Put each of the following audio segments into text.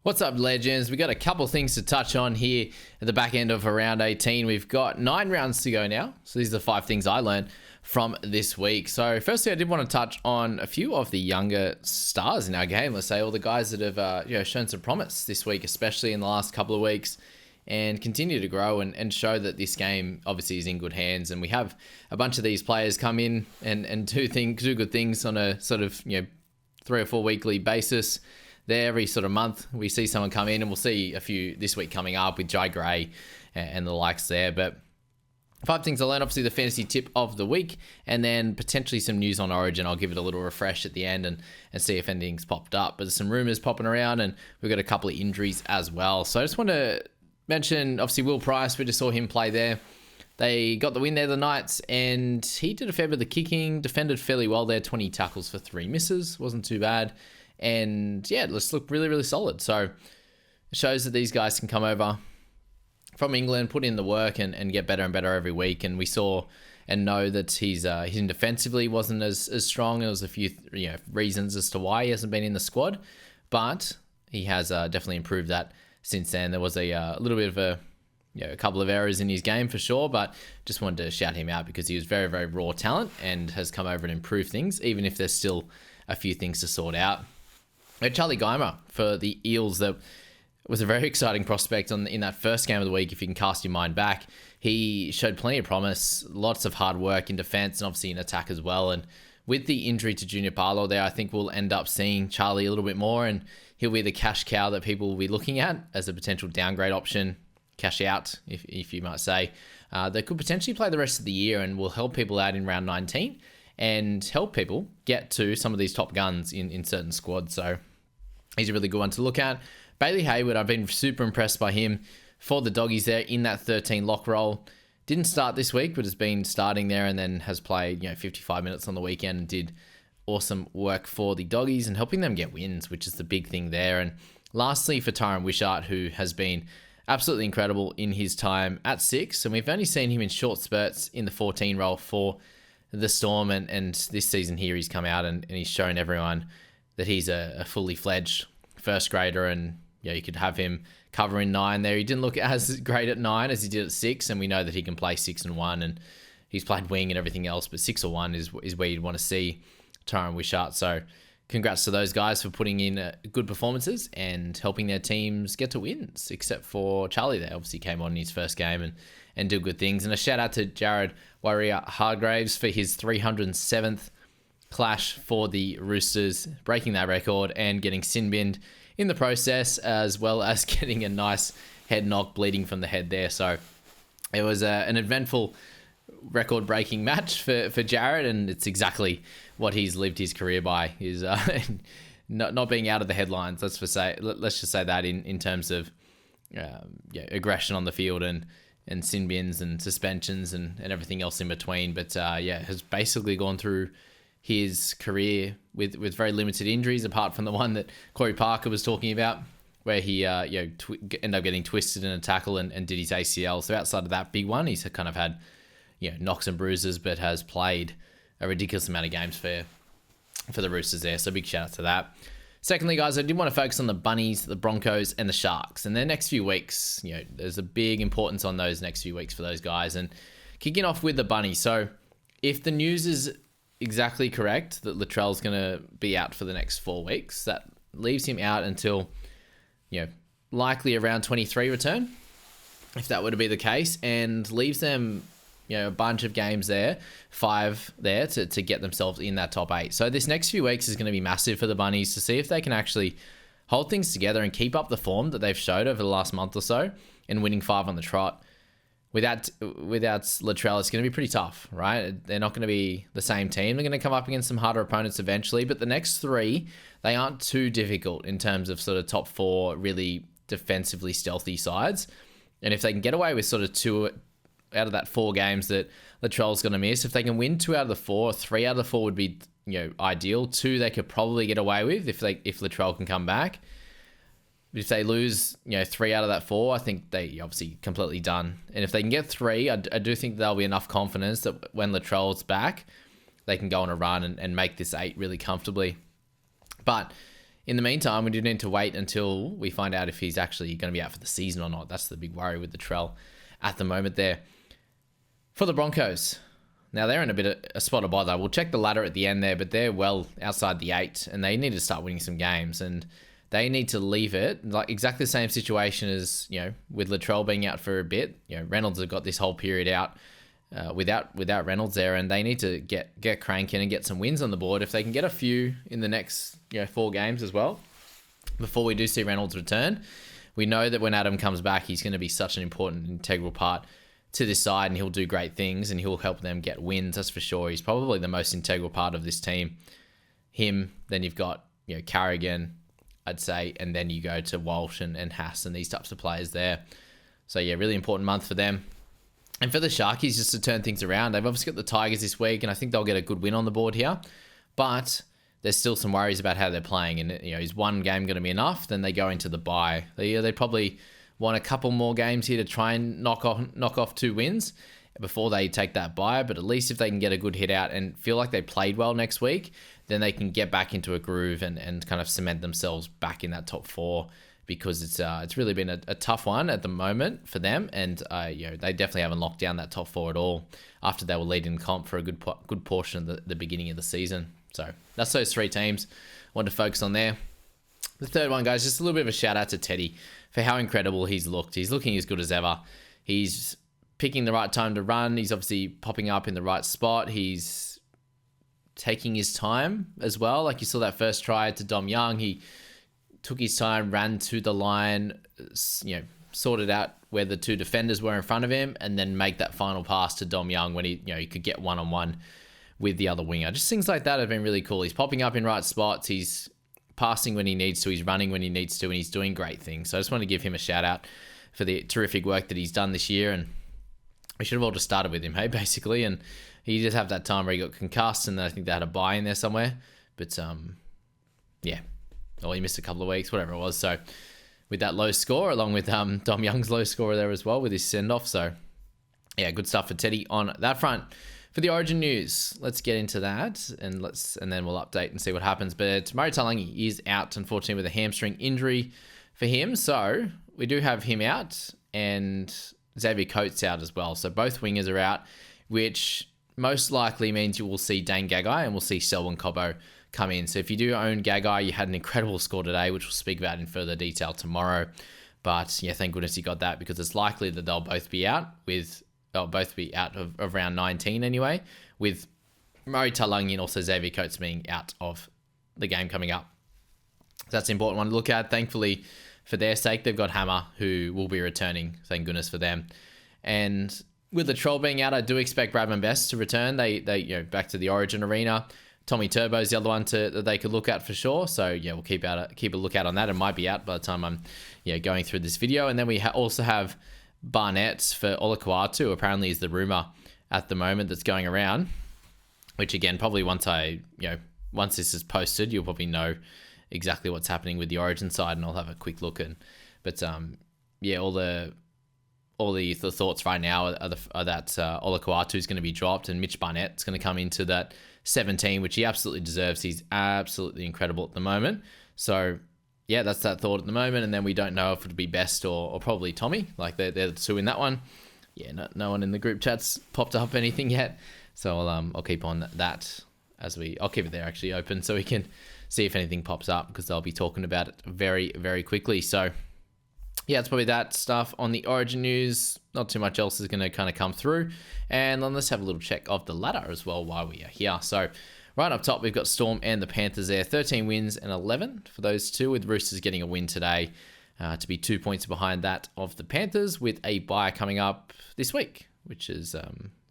What's up, legends? We got a couple things to touch on here at the back end of round 18. We've got 9 rounds to go now. So these are the 5 things I learned from this week. So firstly, I did want to touch on a few of the younger stars in our game. Let's say all the guys that have shown some promise this week, especially in the last couple of weeks, and continue to grow and show that this game obviously is in good hands. And we have a bunch of these players come in and do good things on a sort of 3 or 4 weekly basis. There every sort of month we see someone come in, and we'll see a few this week coming up with Jai Gray and the likes there. But 5 things I learned, obviously the fantasy tip of the week, and then potentially some news on Origin. I'll give it a little refresh at the end and see if anything's popped up. But there's some rumors popping around, and we've got a couple of injuries as well. So I just want to mention, obviously, Will Price. We just saw him play there. They got the win there the Knights, and he did a fair bit of the kicking, defended fairly well there, 20 tackles for 3 misses. Wasn't too bad. And yeah, let's look really, really solid. So it shows that these guys can come over from England, put in the work and get better and better every week. And we saw and know that his defensively wasn't as strong. There was a few reasons as to why he hasn't been in the squad, but he has definitely improved that since then. There was a little bit of a couple of errors in his game for sure, but just wanted to shout him out because he was very, very raw talent and has come over and improved things, even if there's still a few things to sort out. Charlie Geimer for the Eels, that was a very exciting prospect in that first game of the week. If you can cast your mind back, he showed plenty of promise, lots of hard work in defense and obviously in attack as well. And with the injury to Junior Paulo there, I think we'll end up seeing Charlie a little bit more, and he'll be the cash cow that people will be looking at as a potential downgrade option, cash out, if you might say, that could potentially play the rest of the year and will help people out in round 19 and help people get to some of these top guns in certain squads. So he's a really good one to look at. Bailey Hayward, I've been super impressed by him for the Doggies there in that 13 lock role. Didn't start this week, but has been starting there and then has played 55 minutes on the weekend and did awesome work for the Doggies and helping them get wins, which is the big thing there. And lastly, for Tyron Wishart, who has been absolutely incredible in his time at 6, and we've only seen him in short spurts in the 14 role for the Storm, and this season here he's come out and he's shown everyone that he's a fully fledged first grader, and you could have him covering 9 there. He didn't look as great at 9 as he did at 6, and we know that he can play 6 and 1, and he's played wing and everything else, but 6 or 1 is where you'd want to see Tyron Wishart. So congrats to those guys for putting in good performances and helping their teams get to wins, except for Charlie there. Obviously came on in his first game and did good things. And a shout out to Jared Waerea-Hargreaves for his 307th clash for the Roosters, breaking that record and getting sin binned in the process, as well as getting a nice head knock, bleeding from the head there. So it was an eventful record-breaking match for Jared, and it's exactly what he's lived his career by, is not being out of the headlines. Let's just say that in terms of aggression on the field and sin bins and suspensions and everything else in between. But has basically gone through his career with very limited injuries, apart from the one that Corey Parker was talking about, where he ended up getting twisted in a tackle and did his ACL. So outside of that big one, he's kind of had knocks and bruises, but has played a ridiculous amount of games for the Roosters there. So big shout out to that. Secondly, guys, I did want to focus on the Bunnies, the Broncos, and the Sharks. And their next few weeks, there's a big importance on those next few weeks for those guys. And kicking off with the Bunnies. So if the news is exactly correct that Latrell's going to be out for the next 4 weeks, that leaves him out until, likely around 23 return, if that were to be the case, and leaves them a bunch of games there, 5 there to get themselves in that top 8. So this next few weeks is going to be massive for the Bunnies to see if they can actually hold things together and keep up the form that they've showed over the last month or so in winning 5 on the trot. Without Latrell, it's going to be pretty tough, right? They're not going to be the same team. They're going to come up against some harder opponents eventually, but the next 3, they aren't too difficult in terms of sort of top 4 really defensively stealthy sides. And if they can get away with sort of 2 out of that 4 games that Latrell's going to miss, if they can win 2 out of the 4, 3 out of the 4 would be ideal. 2 they could probably get away with if Latrell can come back. But if they lose 3 out of that 4, I think they obviously completely done. And if they can get 3, I do think there'll be enough confidence that when Latrell's back, they can go on a run and make this 8 really comfortably. But in the meantime, we do need to wait until we find out if he's actually going to be out for the season or not. That's the big worry with the Trell at the moment there. For the Broncos, now they're in a bit of a spot of bother. We'll check the ladder at the end there, but they're well outside the 8, and they need to start winning some games, and they need to leave it like exactly the same situation as, with Latrell being out for a bit. Reynolds have got this whole period out without Reynolds there, and they need to get cranking and get some wins on the board. If they can get a few in the next 4 games as well, before we do see Reynolds return, we know that when Adam comes back, he's going to be such an important, integral part to this side, and he'll do great things, and he'll help them get wins. That's for sure. He's probably the most integral part of this team. Him, then you've got Carrigan, I'd say, and then you go to Walsh and Haas and these types of players there. So yeah, really important month for them. And for the Sharkies, just to turn things around, they've obviously got the Tigers this week, and I think they'll get a good win on the board here. But there's still some worries about how they're playing, and is one game going to be enough? Then they go into the bye. They probably want a couple more games here to try and knock off 2 wins before they take that bye. But at least if they can get a good hit out and feel like they played well next week, then they can get back into a groove and kind of cement themselves back in that top 4. Because it's really been a tough one at the moment for them, and they definitely haven't locked down that top 4 at all after they were leading comp for a good portion of the beginning of the season. So that's those 3 teams I want to focus on there. The third one, guys, just a little bit of a shout out to Teddy for how incredible he's looked. He's looking as good as ever. He's picking the right time to run. He's obviously popping up in the right spot. He's taking his time as well. Like you saw that first try to Dom Young, he took his time, ran to the line, sorted out where the 2 defenders were in front of him, and then make that final pass to Dom Young when he could get one-on-one with the other winger. Just things like that have been really cool. He's popping up in right spots. He's passing when he needs to. He's running when he needs to, and he's doing great things. So I just want to give him a shout out for the terrific work that he's done this year. And we should have all just started with him, hey, basically. And he did have that time where he got concussed, and I think they had a bye in there somewhere. But yeah. Or he missed a couple of weeks, whatever it was. So with that low score, along with Dom Young's low score there as well with his send-off. So yeah, good stuff for Teddy on that front. For the Origin news, let's get into that and then we'll update and see what happens. But Murray Taulagi is out, unfortunately, with a hamstring injury for him. So we do have him out, and Xavier Coates out as well. So both wingers are out, which most likely means you will see Dane Gagai and we'll see Selwyn Cobbo come in. So if you do own Gagai, you had an incredible score today, which we'll speak about in further detail tomorrow. But yeah, thank goodness he got that, because it's likely that they'll both be out of round 19 anyway, with Murray Taulagi and also Xavier Coates being out of the game coming up. So that's an important one to look at. Thankfully, for their sake, they've got Hammer, who will be returning. Thank goodness for them. And with the Troll being out, I do expect Bradman Best to return. They back to the Origin arena. Tommy Turbo's the other one that they could look at for sure. So yeah, we'll keep a lookout on that. It might be out by the time I'm going through this video. And then we also have Barnett for Olakuatu. Apparently is the rumor at the moment that's going around. Which again, probably once this is posted, you'll probably know exactly what's happening with the Origin side, and I'll have a quick look. All the thoughts right now are that Olakuatu is going to be dropped, and Mitch Barnett's going to come into that 17, which he absolutely deserves. He's absolutely incredible at the moment. So yeah, that's that thought at the moment. And then we don't know if it'll be Best or probably Tommy. Like they're the 2 in that one. Yeah, no one in the group chat's popped up anything yet. So I'll keep on that I'll keep it there actually open so we can see if anything pops up, because they'll be talking about it very, very quickly. So yeah, it's probably that stuff on the Origin news. Not too much else is going to kind of come through. And then let's have a little check of the ladder as well while we are here. So right up top, we've got Storm and the Panthers there. 13 wins and 11 for those 2, with Roosters getting a win today to be 2 points behind that of the Panthers, with a bye coming up this week, which is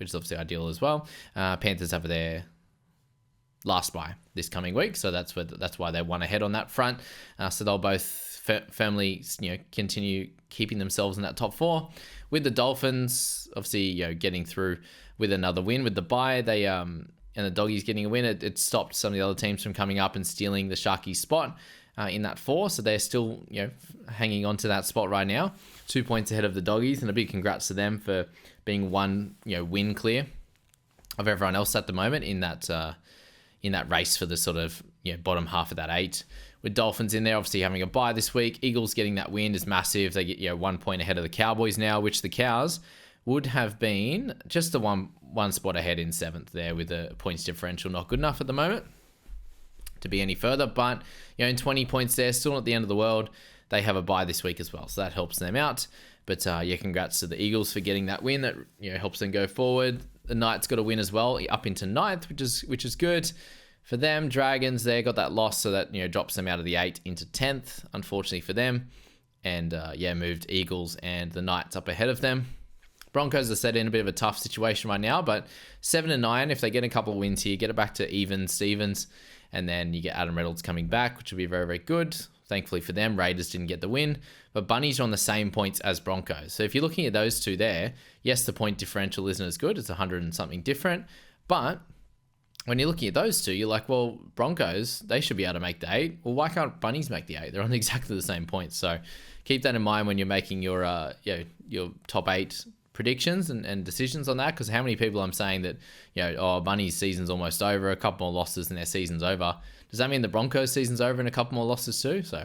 obviously ideal as well. Panthers have their last bye this coming week, so that's why they won ahead on that front. So they'll both firmly continue keeping themselves in that top 4, with the Dolphins obviously getting through with another win with the bye. They and the Doggies getting a win, it stopped some of the other teams from coming up and stealing the Sharkies spot in that 4, so they're still hanging on to that spot right now, 2 points ahead of the Doggies, and a big congrats to them for being one win clear of everyone else at the moment in that race for the sort of bottom half of that 8, with Dolphins in there, obviously having a bye this week. Eagles getting that win is massive. They get 1 point ahead of the Cowboys now, which the Cows would have been just the one spot ahead in 7th there, with a points differential not good enough at the moment to be any further. But in 20 points there, still not the end of the world. They have a bye this week as well, so that helps them out. But congrats to the Eagles for getting that win. That helps them go forward. The Knights got a win as well, up into 9th, which is good for them. Dragons there got that loss, so that drops them out of the 8 into 10th, unfortunately for them. And moved Eagles and the Knights up ahead of them. Broncos are set in a bit of a tough situation right now, but 7 and 9, if they get a couple of wins here, get it back to even Stevens, and then you get Adam Reynolds coming back, which will be very, very good. Thankfully for them, Raiders didn't get the win, but Bunnies are on the same points as Broncos. So if you're looking at those two there, yes, the point differential isn't as good. It's 100 and something different. But when you're looking at those two, you're like, well, Broncos, they should be able to make the 8. Well, why can't Bunnies make the 8? They're on exactly the same points. So keep that in mind when you're making your top 8 predictions and decisions on that, because how many people I'm saying that, Bunnies season's almost over, a couple more losses and their season's over. Does that mean the Broncos season's over and a couple more losses too? So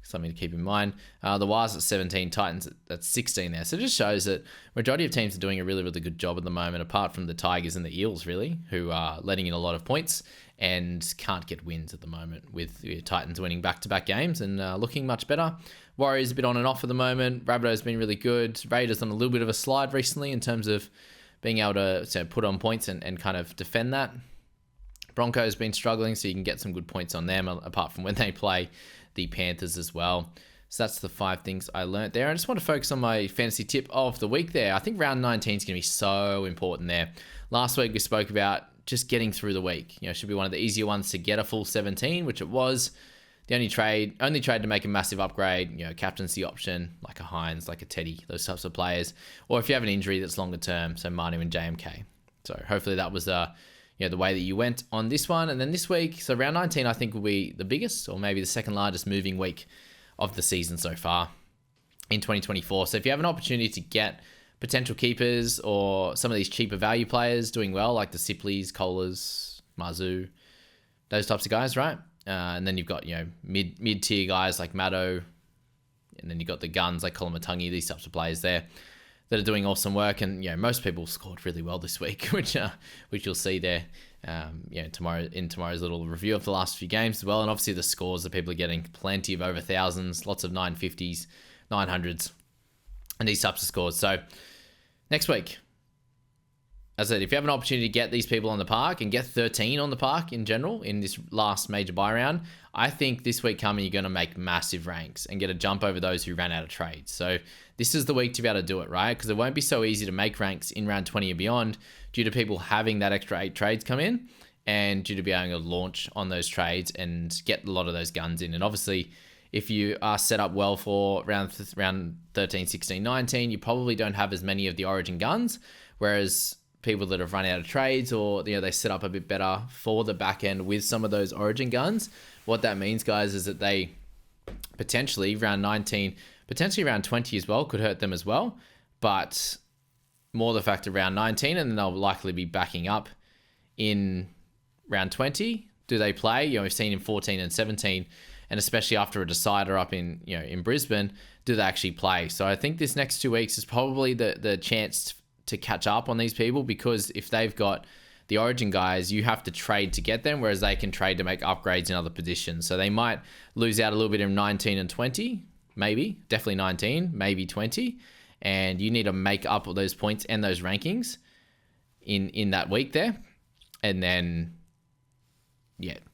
something to keep in mind. The Wires at 17, Titans at 16 there. So it just shows that majority of teams are doing a really, really good job at the moment, apart from the Tigers and the Eels, really, who are letting in a lot of points and can't get wins at the moment, with the Titans winning back-to-back games and looking much better. Warriors a bit on and off at the moment. Rabbitoh's been really good. Raiders on a little bit of a slide recently in terms of being able to put on points and kind of defend that. Broncos been struggling, so you can get some good points on them, apart from when they play the Panthers as well. So that's the 5 things I learnt there. I just want to focus on my fantasy tip of the week there. I think round 19 is going to be so important there. Last week we spoke about just getting through the week. Should be one of the easier ones to get a full 17, which it was. The only trade to make a massive upgrade, captaincy option, like a Hines, like a Teddy, those types of players. Or if you have an injury that's longer term, so Manu and JMK. So hopefully that was the way that you went on this one. And then this week, so round 19, I think will be the biggest, or maybe the second largest moving week of the season so far in 2024. So if you have an opportunity to get potential keepers or some of these cheaper value players doing well, like the Sipleys, Kohlers, Mazu, those types of guys, right? And then you've got, mid-tier guys like Maddo, and then you've got the guns like Kolomatangi, these types of players there that are doing awesome work. And, most people scored really well this week, which you'll see there, in tomorrow's little review of the last few games as well. And obviously the scores that people are getting, plenty of over 1000s, lots of 950s, 900s, and these types of scores. So next week, as I said, if you have an opportunity to get these people on the park and get 13 on the park in general in this last major buy round, I think this week coming, you're going to make massive ranks and get a jump over those who ran out of trades. So this is the week to be able to do it, right? Because it won't be so easy to make ranks in round 20 and beyond due to people having that extra 8 trades come in, and due to being able to launch on those trades and get a lot of those guns in. And obviously, if you are set up well for round 13, 16, 19, you probably don't have as many of the origin guns, whereas people that have run out of trades, or they set up a bit better for the back end with some of those origin guns. What that means, guys, is that they potentially round 19, potentially round 20 as well, could hurt them as well. But more the fact of round 19, and then they'll likely be backing up in round 20. Do they play? We've seen in 14 and 17, and especially after a decider up in Brisbane, do they actually play? So I think this next 2 weeks is probably the chance to catch up on these people, because if they've got the origin guys, you have to trade to get them, whereas they can trade to make upgrades in other positions. So they might lose out a little bit in 19 and 20, maybe, definitely 19, maybe 20, and you need to make up all those points and those rankings in that week there, and then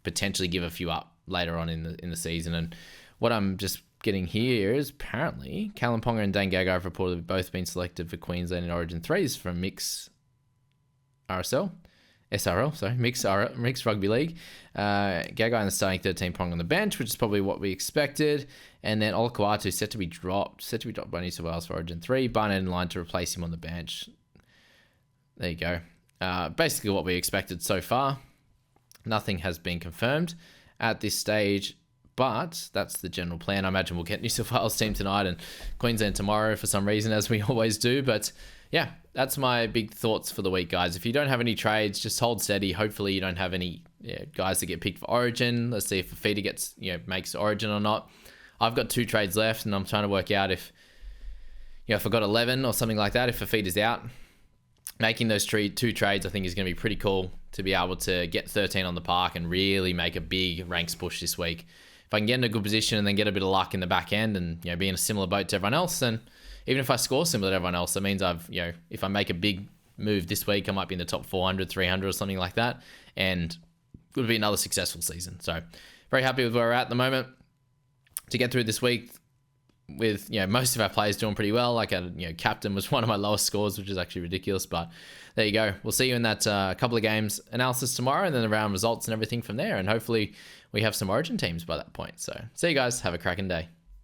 potentially give a few up later on in the season. And what I'm just getting here is apparently Callum Ponga and Dane Gagai have reportedly both been selected for Queensland in Origin 3s from Mixed Rugby League. Gagai in the starting 13, Ponga on the bench, which is probably what we expected. And then Olakuatu set to be dropped by New South Wales for Origin 3. Barnett in line to replace him on the bench. There you go. Basically what we expected so far. Nothing has been confirmed at this stage, but that's the general plan. I imagine we'll get New South Wales team tonight and Queensland tomorrow for some reason, as we always do. But yeah, that's my big thoughts for the week, guys. If you don't have any trades, just hold steady. Hopefully you don't have any guys that get picked for Origin. Let's see if Fafita gets, makes Origin or not. I've got 2 trades left, and I'm trying to work out if I got 11 or something like that, if Fafita's out. Making those 2 trades, I think, is going to be pretty cool to be able to get 13 on the park and really make a big ranks push this week. If I can get in a good position and then get a bit of luck in the back end and be in a similar boat to everyone else, then even if I score similar to everyone else, that means if I make a big move this week, I might be in the top 400, 300 or something like that, and it would be another successful season. So very happy with where we're at the moment to get through this week with most of our players doing pretty well. Like captain was one of my lowest scores, which is actually ridiculous, but there you go. We'll see you in that couple of games analysis tomorrow, and then the round results and everything from there, and hopefully we have some Origin teams by that point. So see you guys, have a cracking day.